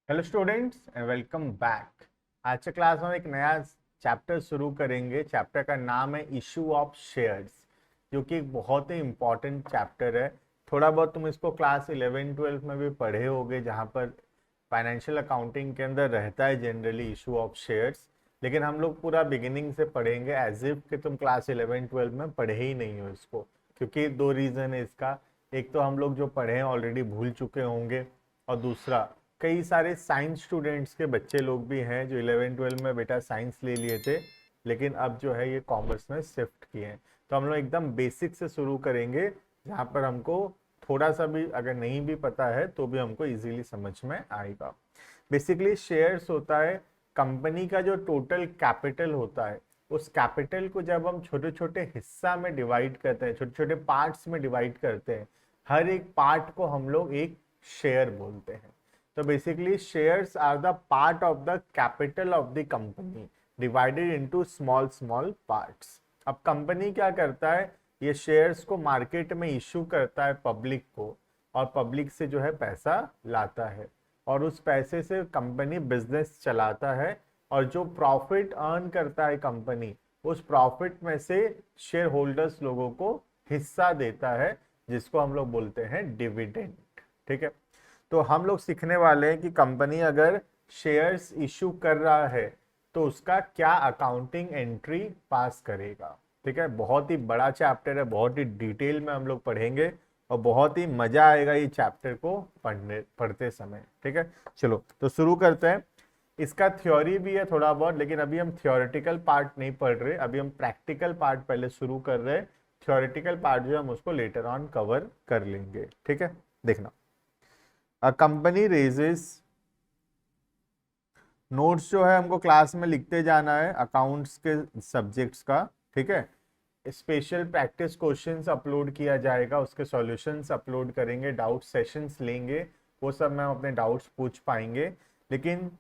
Hello students and welcome back. आज के class में हम एक नया चैप्टर शुरू करेंगे। चैप्टर का नाम है इशू ऑफ शेयर्स, जो कि एक बहुत ही इम्पॉर्टेंट चैप्टर है। थोड़ा बहुत तुम इसको क्लास 11-12 में भी पढ़े होगे, जहाँ पर फाइनेंशियल अकाउंटिंग के अंदर रहता है जनरली इशू ऑफ शेयर्स। लेकिन हम लोग पूरा बिगिनिंग से पढ़ेंगे एज इफ कि तुम क्लास 11-12 में पढ़े ही नहीं हो इसको, क्योंकि दो रीज़न है इसका। एक तो हम लोग जो पढ़े हैं ऑलरेडी भूल चुके होंगे, और दूसरा कई सारे साइंस स्टूडेंट्स के बच्चे लोग भी हैं जो 11-12 में बेटा साइंस ले लिए थे, लेकिन अब जो है ये कॉमर्स में शिफ्ट किए हैं। तो हम लोग एकदम बेसिक से शुरू करेंगे, जहाँ पर हमको थोड़ा सा भी अगर नहीं भी पता है तो भी हमको इजीली समझ में आएगा। बेसिकली शेयर्स होता है कंपनी का जो टोटल कैपिटल होता है, उस कैपिटल को जब हम छोटे छोटे हिस्सा में डिवाइड करते हैं, छोटे छोटे पार्ट्स में डिवाइड करते हैं, हर एक पार्ट को हम लोग एक शेयर बोलते हैं। तो basically shares are the part of the capital of the company divided into small small parts. अब कंपनी क्या करता है, ये शेयर्स को मार्केट में इशू करता है पब्लिक को, और पब्लिक से जो है पैसा लाता है, और उस पैसे से कंपनी बिजनेस चलाता है। और जो प्रॉफिट अर्न करता है कंपनी, उस प्रॉफिट में से शेयर होल्डर्स लोगों को हिस्सा देता है, जिसको हम लोग बोलते हैं डिविडेंड। ठीक है, तो हम लोग सीखने वाले हैं कि कंपनी अगर शेयर्स इशू कर रहा है तो उसका क्या अकाउंटिंग एंट्री पास करेगा। ठीक है, बहुत ही बड़ा चैप्टर है, बहुत ही डिटेल में हम लोग पढ़ेंगे, और बहुत ही मजा आएगा ये चैप्टर को पढ़ते समय। ठीक है, चलो तो शुरू करते हैं। इसका थ्योरी भी है थोड़ा बहुत, लेकिन अभी हम थियोरेटिकल पार्ट नहीं पढ़ रहे, अभी हम प्रैक्टिकल पार्ट पहले शुरू कर रहे हैं। थियोरेटिकल पार्ट जो हम उसको लेटर ऑन कवर कर लेंगे। ठीक है, देखना। अ कंपनी रेजेस, नोट्स जो है हमको क्लास में लिखते जाना है अकाउंट्स के सब्जेक्ट्स का। ठीक है, स्पेशल प्रैक्टिस क्वेश्चंस अपलोड किया जाएगा, उसके सॉल्यूशंस अपलोड करेंगे, डाउट सेशंस लेंगे, वो सब में हम अपने डाउट्स पूछ पाएंगे। लेकिन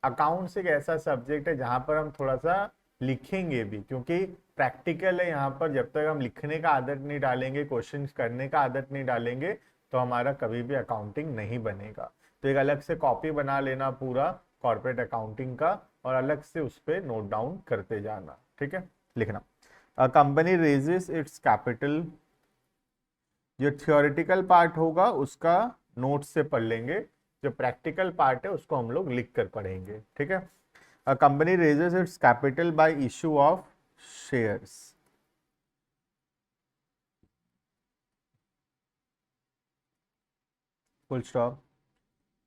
अकाउंट्स एक ऐसा सब्जेक्ट है जहाँ पर हम थोड़ा सा लिखेंगे भी, क्योंकि प्रैक्टिकल है। यहाँ पर जब तक हम लिखने का आदत नहीं डालेंगे, क्वेश्चन करने का आदत नहीं डालेंगे, तो हमारा कभी भी अकाउंटिंग नहीं बनेगा। तो एक अलग से कॉपी बना लेना पूरा कॉर्पोरेट अकाउंटिंग का, और अलग से उस पर नोट डाउन करते जाना। ठीक है, लिखना। A company raises it's capital, जो थियोरेटिकल पार्ट होगा उसका नोट से पढ़ लेंगे, जो प्रैक्टिकल पार्ट है उसको हम लोग लिख कर पढ़ेंगे। ठीक है, a company raises it's capital by issue of shares. Full stop.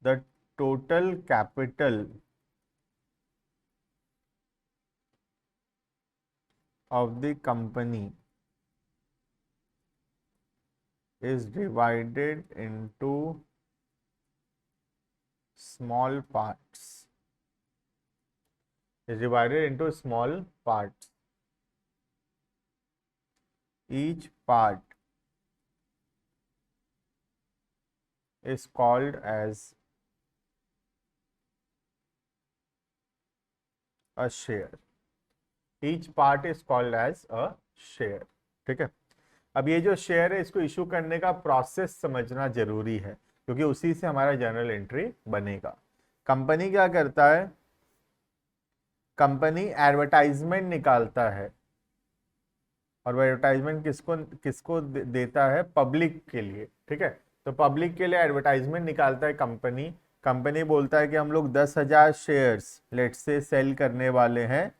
The total capital of the company is divided into small parts. Is divided into small parts. Each part is called as a share. Each part is called as a share. ठीक है, अब ये जो share है इसको issue करने का process समझना जरूरी है, क्योंकि उसी से हमारा जर्नल एंट्री बनेगा। कंपनी क्या करता है, कंपनी एडवर्टाइजमेंट निकालता है, और वो एडवर्टाइजमेंट किसको किसको देता है, पब्लिक के लिए। ठीक है, तो पब्लिक के लिए एडवर्टाइजमेंट निकालता है कंपनी। कंपनी बोलता है कि हम लोग 10,000 शेयर्स लेट से सेल करने वाले हैं,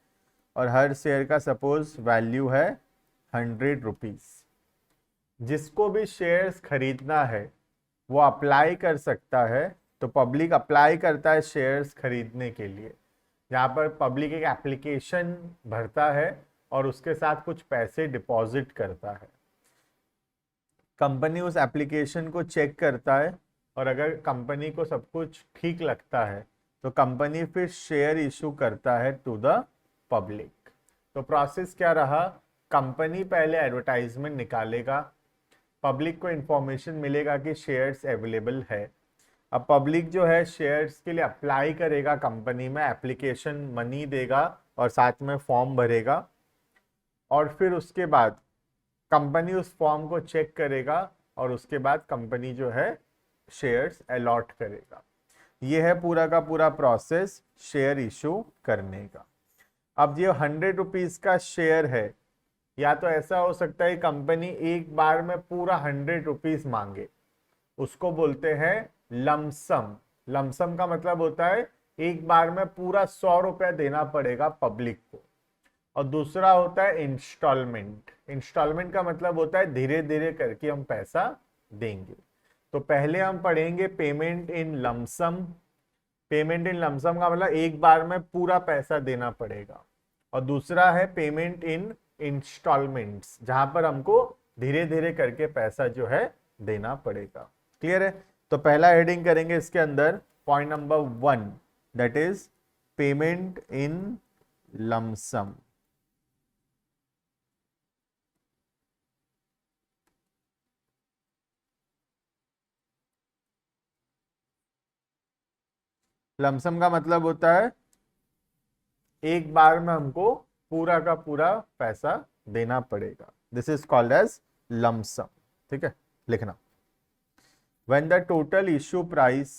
और हर शेयर का सपोज वैल्यू है 100 रुपीज। जिसको भी शेयर्स खरीदना है वो अप्लाई कर सकता है। तो पब्लिक अप्लाई करता है शेयर्स खरीदने के लिए, जहाँ पर पब्लिक एक एप्लीकेशन भरता है और उसके साथ कुछ पैसे डिपॉजिट करता है। कंपनी उस एप्लीकेशन को चेक करता है, और अगर कंपनी को सब कुछ ठीक लगता है तो कंपनी फिर शेयर इशू करता है टू द पब्लिक। तो प्रोसेस क्या रहा, कंपनी पहले एडवर्टाइजमेंट निकालेगा, पब्लिक को इंफॉर्मेशन मिलेगा कि शेयर्स अवेलेबल है। अब पब्लिक जो है शेयर्स के लिए अप्लाई करेगा कंपनी में, एप्लीकेशन मनी देगा और साथ में फॉर्म भरेगा, और फिर उसके बाद कंपनी उस फॉर्म को चेक करेगा, और उसके बाद कंपनी जो है शेयर्स अलॉट करेगा। ये है पूरा का पूरा प्रोसेस शेयर इशू करने का। अब ये 100 रुपीज का शेयर है, या तो ऐसा हो सकता है कंपनी एक बार में पूरा 100 रुपीज मांगे, उसको बोलते हैं लमसम। लमसम का मतलब होता है एक बार में पूरा 100 रुपया देना पड़ेगा पब्लिक को। और दूसरा होता है इंस्टॉलमेंट। इंस्टॉलमेंट का मतलब होता है धीरे धीरे करके हम पैसा देंगे। तो पहले हम पढ़ेंगे payment in lump sum. Payment in lump sum का मतलब एक बार में पूरा पैसा देना पड़ेगा। और दूसरा है पेमेंट इन इंस्टॉलमेंट्स, जहां पर हमको धीरे धीरे करके पैसा जो है देना पड़ेगा। क्लियर है? तो पहला हेडिंग करेंगे इसके अंदर, point number 1, that is payment in lump sum. Lump sum का मतलब होता है एक बार में हमको पूरा का पूरा पैसा देना पड़ेगा। This is called as lump sum. ठीक है, लिखना। When the total issue price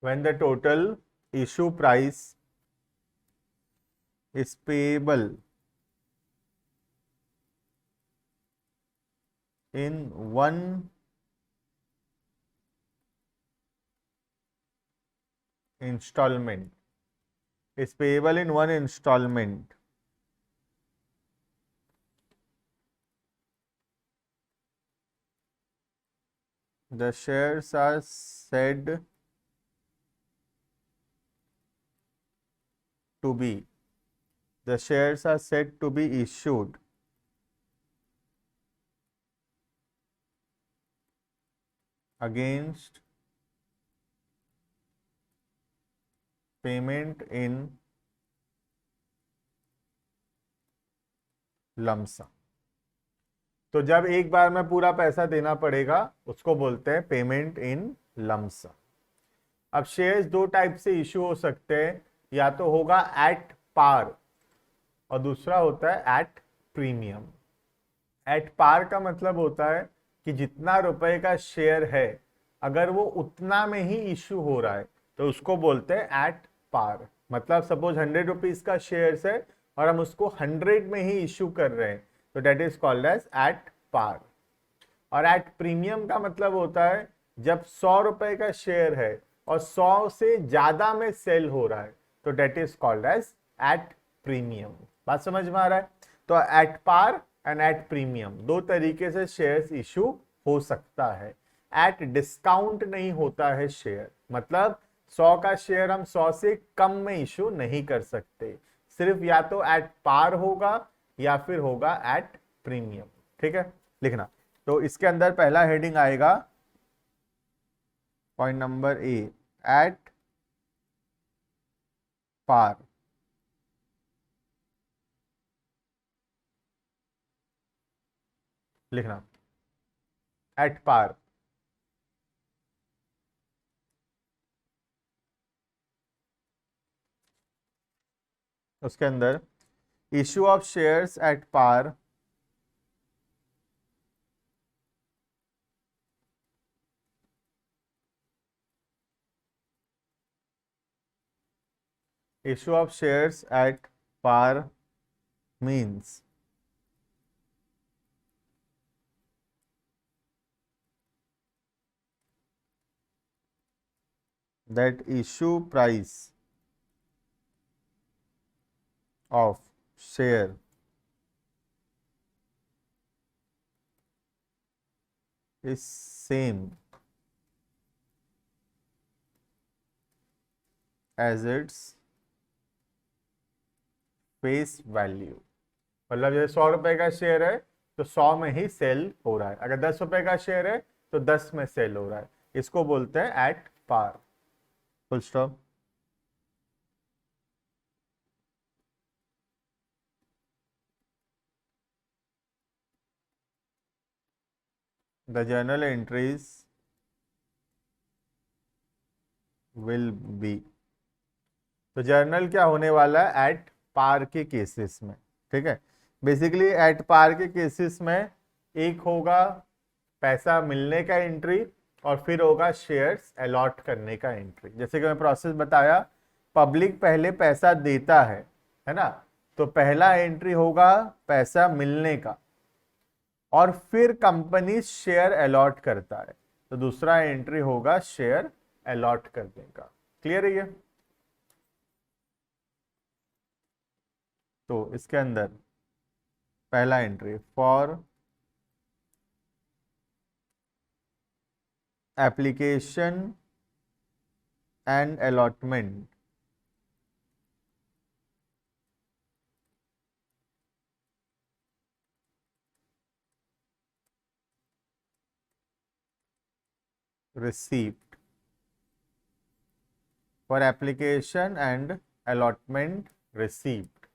when the total issue price is payable in one installment, is payable in one installment, the shares are said to be, the shares are said to be issued against payment in lump sum. तो जब एक बार में पूरा पैसा देना पड़ेगा उसको बोलते हैं पेमेंट इन लमसम। अब शेयर्स दो टाइप से इशू हो सकते हैं, या तो होगा एट पार और दूसरा होता है एट प्रीमियम। एट पार का मतलब होता है कि जितना रुपए का शेयर है अगर वो उतना में ही इशू हो रहा है तो उसको बोलते हैं एट पार। मतलब सपोज 100 रुपीज का शेयर है और हम उसको 100 में ही इशू कर रहे हैं तो that is called as at par. और एट प्रीमियम का मतलब होता है जब 100 रुपए का शेयर है और 100 से ज्यादा में सेल हो रहा है तो that is called as at premium. बात समझ में आ रहा है? तो at par and at premium दो तरीके से शेयर्स इशू हो सकता है। एट डिस्काउंट नहीं होता है शेयर, मतलब 100 का शेयर हम 100 से कम में इशू नहीं कर सकते, सिर्फ या तो एट पार होगा या फिर होगा एट प्रीमियम। ठीक है, लिखना। तो इसके अंदर पहला हेडिंग आएगा point number A, at par. लिखना एट पार। उसके अंदर issue of shares at par issue of shares at par means that issue price of share is same as its face value. मतलब जैसे 100 रुपए का शेयर है तो 100 में ही सेल हो रहा है, अगर 10 रुपए का शेयर है तो 10 में सेल हो रहा है, इसको बोलते हैं at par. Full stop. The journal entries will be, तो जर्नल क्या होने वाला है? एट पार के केसेस में, ठीक है। बेसिकली एट पार के केसेस में एक होगा पैसा मिलने का एंट्री और फिर होगा शेयर्स अलॉट करने का एंट्री। जैसे कि मैं प्रोसेस बताया, पब्लिक पहले पैसा देता है ना, तो पहला एंट्री होगा पैसा मिलने का और फिर कंपनी शेयर अलॉट करता है, तो दूसरा एंट्री होगा शेयर अलॉट करने का। क्लियर है ये? तो इसके अंदर पहला entry for application and allotment received, for application and allotment received.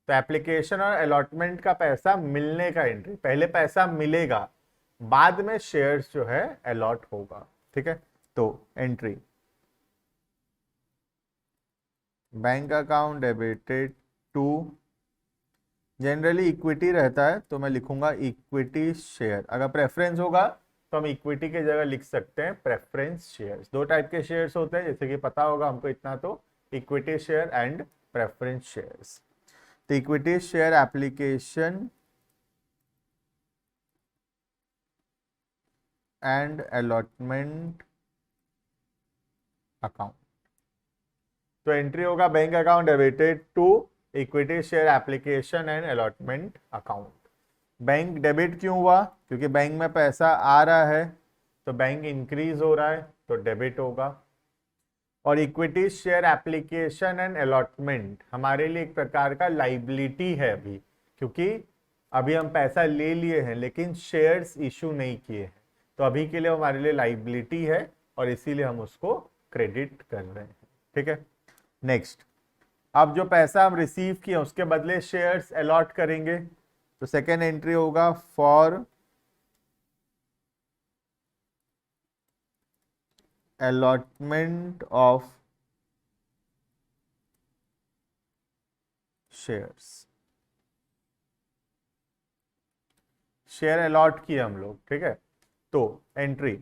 तो एप्लीकेशन और अलॉटमेंट का पैसा मिलने का एंट्री, पहले पैसा मिलेगा, बाद में शेयर्स जो है अलॉट होगा, ठीक है। तो entry bank account debited to, generally equity रहता है तो मैं लिखूंगा इक्विटी शेयर। अगर प्रेफरेंस होगा तो हम इक्विटी की जगह लिख सकते हैं प्रेफरेंस शेयर्स। दो टाइप के शेयर्स होते हैं, जैसे कि पता होगा हमको इतना, तो equity share and preference shares. तो equity share application and allotment account, तो एंट्री होगा bank account debited to equity share application and allotment account. Bank debit क्यों हुआ? क्योंकि बैंक में पैसा आ रहा है, तो बैंक इंक्रीज हो रहा है तो डेबिट होगा। और equity share application and allotment हमारे लिए एक प्रकार का लाइबिलिटी है अभी, क्योंकि अभी हम पैसा ले लिए हैं लेकिन शेयर्स इशू नहीं किए हैं, तो अभी के लिए हमारे लिए लाइबिलिटी है और इसीलिए हम उसको क्रेडिट कर रहे हैं, ठीक है। नेक्स्ट, अब जो पैसा हम रिसीव किए उसके बदले शेयर्स अलॉट करेंगे, तो सेकेंड एंट्री होगा for allotment of shares. Share allot किए हम लोग, ठीक है। तो entry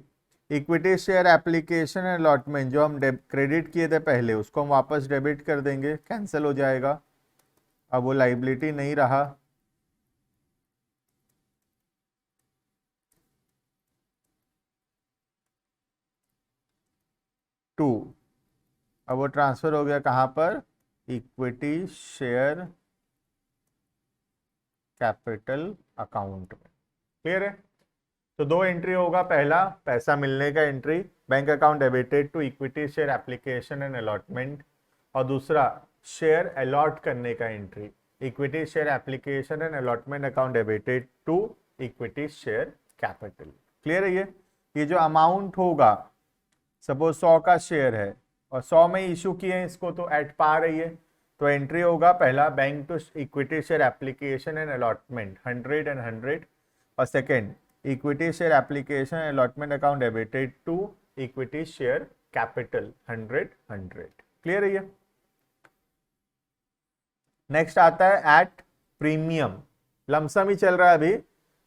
equity share application allotment, जो हम क्रेडिट किए थे पहले उसको हम वापस डेबिट कर देंगे, कैंसिल हो जाएगा, अब वो लाइबिलिटी नहीं रहा। टू, अब वो ट्रांसफर हो गया कहां पर? इक्विटी शेयर कैपिटल अकाउंट में। क्लियर है? तो दो एंट्री होगा, पहला पैसा मिलने का entry bank account debited to equity share application and allotment, और दूसरा शेयर अलॉट करने का entry equity share application and allotment account debited to equity share capital. Clear है ये जो अमाउंट होगा, सपोज 100 का शेयर है और 100 में इशू किए हैं इसको, तो एट पार है ये, तो एंट्री होगा पहला bank to equity share application and allotment 100 and 100, और second equity share application allotment account debited to equity share capital 100 100। Clear है ये? नेक्स्ट आता है एट प्रीमियम। लमसम ही चल रहा है अभी,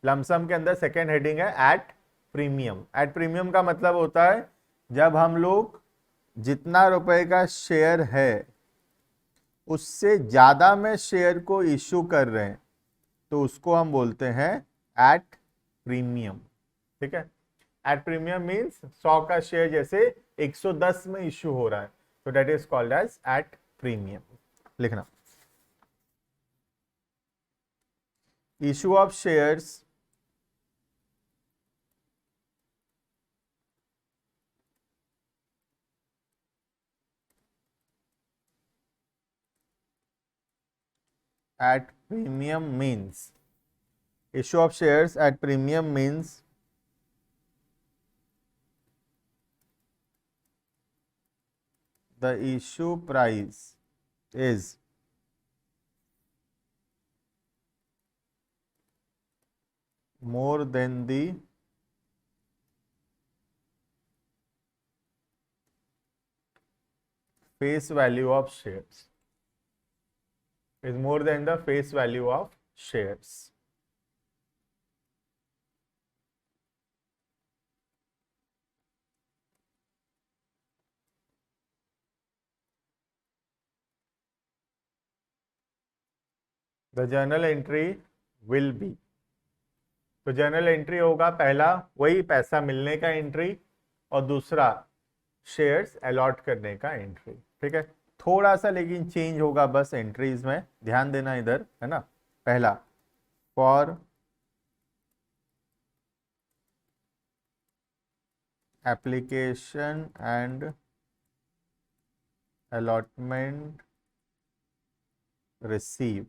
लमसम के अंदर सेकेंड हेडिंग है एट प्रीमियम। एट प्रीमियम का मतलब होता है जब हम लोग जितना रुपए का शेयर है उससे ज्यादा में शेयर को इश्यू कर रहे हैं, तो उसको हम बोलते हैं एट प्रीमियम, ठीक है। एट प्रीमियम मींस 100 का शेयर जैसे 110 में इश्यू हो रहा है, तो that is called as at premium. लिखना, issue of shares at premium means, issue of shares at premium means the issue price is more than the face value of shares। is more than the face value of shares. The journal entry will be, तो journal entry होगा पहला वही पैसा मिलने का entry और दूसरा shares allot करने का एंट्री। ठीक है, थोड़ा सा लेकिन चेंज होगा बस एंट्रीज में, ध्यान देना इधर, है ना। पहला for application and allotment receive,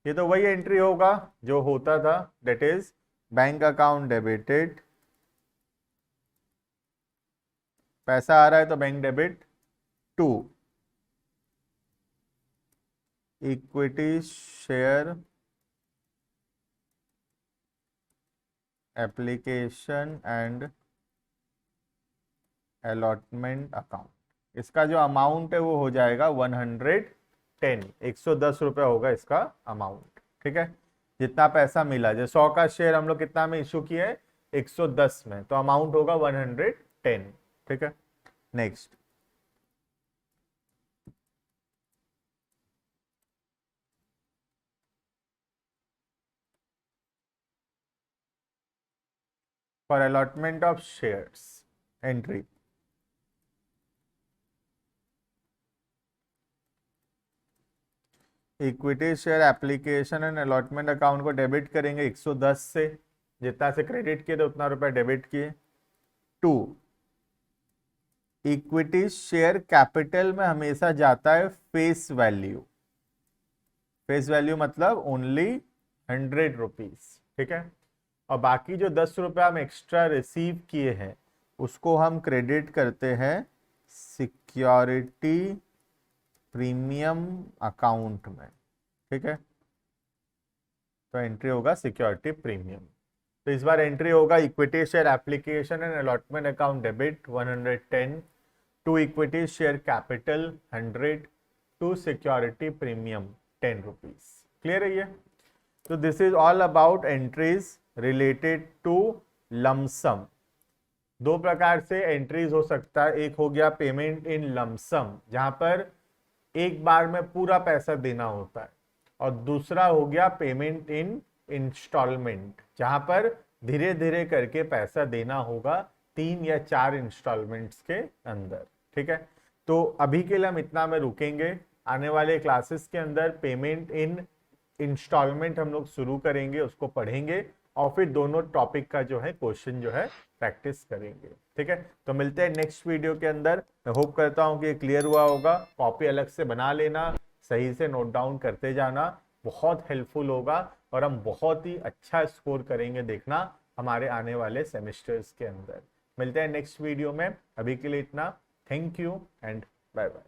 ये तो वही एंट्री होगा जो होता था, that is bank account debited, पैसा आ रहा है तो bank debit, to equity share application and allotment account. इसका जो अमाउंट है वो हो जाएगा 110, 110 रुपये होगा इसका अमाउंट। ठीक है, जितना पैसा मिला, जो 100 का शेयर हम लोग कितना में इशू किया है, 110 में, तो अमाउंट होगा 110। ठीक है, next for allotment of shares entry, equity share application and allotment account को डेबिट करेंगे 110 से, जितना से क्रेडिट किए तो उतना रुपया डेबिट किए। टू इक्विटी शेयर कैपिटल में हमेशा जाता है फेस वैल्यू, फेस वैल्यू मतलब ओनली 100 रुपीज। ठीक है, और बाकी जो 10 रुपया हम एक्स्ट्रा रिसीव किए हैं उसको हम क्रेडिट करते हैं सिक्योरिटी प्रीमियम अकाउंट में। ठीक है, तो एंट्री होगा सिक्योरिटी प्रीमियम। तो इस बार एंट्री होगा equity share application and allotment account debit 110, to equity share capital 100, to security premium 10 rupees. Clear है ये? तो this is all about entries related to lump sum. दो प्रकार से एंट्रीज हो सकता है, एक हो गया पेमेंट इन लमसम जहां पर एक बार में पूरा पैसा देना होता है, और दूसरा हो गया पेमेंट इन इंस्टॉलमेंट जहां पर धीरे धीरे करके पैसा देना होगा 3 या 4 इंस्टॉलमेंट्स के अंदर। ठीक है, तो अभी के लिए हम इतना में रुकेंगे, आने वाले क्लासेस के अंदर पेमेंट इन इंस्टॉलमेंट हम लोग शुरू करेंगे, उसको पढ़ेंगे और फिर दोनों टॉपिक का जो है क्वेश्चन जो है प्रैक्टिस करेंगे। ठीक है, तो मिलते हैं नेक्स्ट वीडियो के अंदर। मैं होप करता हूं कि क्लियर हुआ होगा। कॉपी अलग से बना लेना, सही से नोट डाउन करते जाना, बहुत हेल्पफुल होगा और हम बहुत ही अच्छा स्कोर करेंगे देखना हमारे आने वाले सेमेस्टर्स के अंदर। मिलते हैं नेक्स्ट वीडियो में, अभी के लिए इतना। Thank you and bye bye.